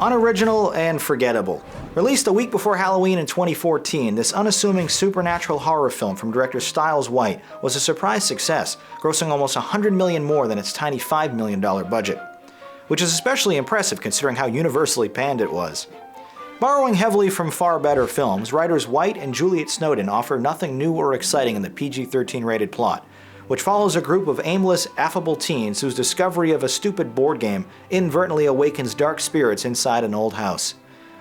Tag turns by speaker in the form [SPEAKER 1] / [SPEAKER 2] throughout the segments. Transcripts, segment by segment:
[SPEAKER 1] Unoriginal and forgettable. Released a week before Halloween in 2014, this unassuming supernatural horror film from director Stiles White was a surprise success, grossing almost $100 million more than its tiny $5 million budget. Which is especially impressive considering how universally panned it was. Borrowing heavily from far better films, writers White and Juliet Snowden offer nothing new or exciting in the PG-13 rated plot, which follows a group of aimless, affable teens whose discovery of a stupid board game inadvertently awakens dark spirits inside an old house.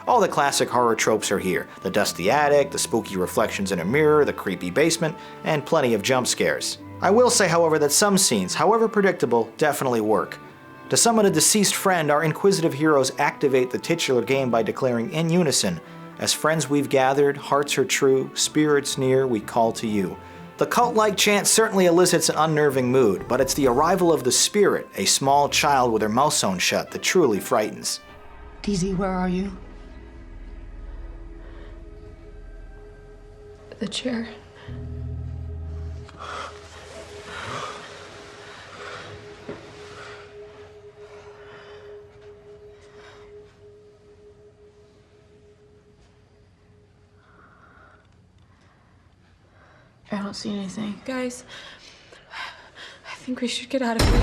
[SPEAKER 1] All the classic horror tropes are here: the dusty attic, the spooky reflections in a mirror, the creepy basement, and plenty of jump scares. I will say, however, that some scenes, however predictable, definitely work. To summon a deceased friend, our inquisitive heroes activate the titular game by declaring in unison, "As friends we've gathered, hearts are true, spirits near, we call to you." The cult-like chant certainly elicits an unnerving mood, but it's the arrival of the spirit, a small child with her mouth sewn shut, that truly frightens.
[SPEAKER 2] DZ, where are you?
[SPEAKER 3] The chair.
[SPEAKER 2] I don't see anything.
[SPEAKER 3] Guys, I think we should get out of here.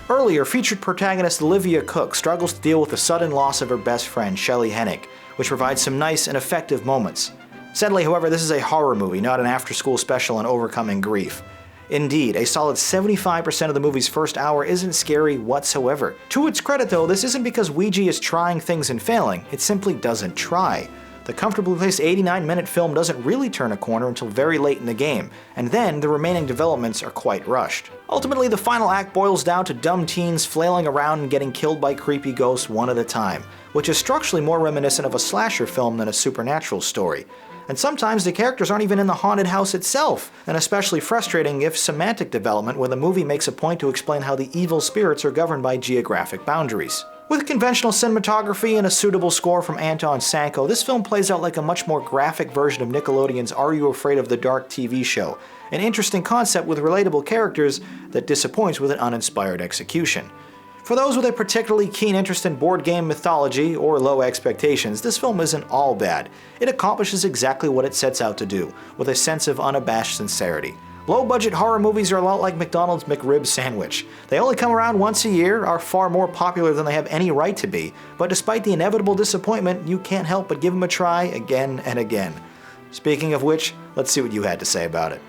[SPEAKER 1] Earlier, featured protagonist Olivia Cooke struggles to deal with the sudden loss of her best friend, Shelley Hennick, which provides some nice and effective moments. Sadly, however, this is a horror movie, not an after-school special on overcoming grief. Indeed, a solid 75% of the movie's first hour isn't scary whatsoever. To its credit though, this isn't because Ouija is trying things and failing, it simply doesn't try. The comfortably placed 89-minute film doesn't really turn a corner until very late in the game, and then the remaining developments are quite rushed. Ultimately, the final act boils down to dumb teens flailing around and getting killed by creepy ghosts one at a time, which is structurally more reminiscent of a slasher film than a supernatural story. And sometimes the characters aren't even in the haunted house itself, an especially frustrating if semantic development when the movie makes a point to explain how the evil spirits are governed by geographic boundaries. With conventional cinematography and a suitable score from Anton Sanko, this film plays out like a much more graphic version of Nickelodeon's Are You Afraid of the Dark TV show, an interesting concept with relatable characters that disappoints with an uninspired execution. For those with a particularly keen interest in board game mythology or low expectations, this film isn't all bad. It accomplishes exactly what it sets out to do, with a sense of unabashed sincerity. Low-budget horror movies are a lot like McDonald's McRib sandwich. They only come around once a year, are far more popular than they have any right to be, but despite the inevitable disappointment, you can't help but give them a try again and again. Speaking of which, let's see what you had to say about it.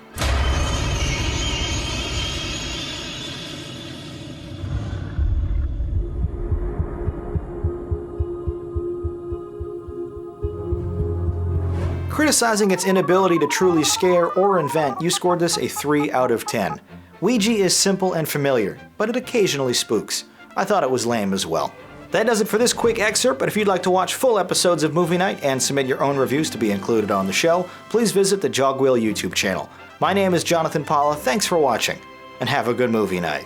[SPEAKER 1] Criticizing its inability to truly scare or invent, you scored this a 3 out of 10. Ouija is simple and familiar, but it occasionally spooks. I thought it was lame as well. That does it for this quick excerpt, but if you'd like to watch full episodes of Movie Night and submit your own reviews to be included on the show, please visit the Jogwheel YouTube channel. My name is Jonathan Paula, thanks for watching, and have a good movie night.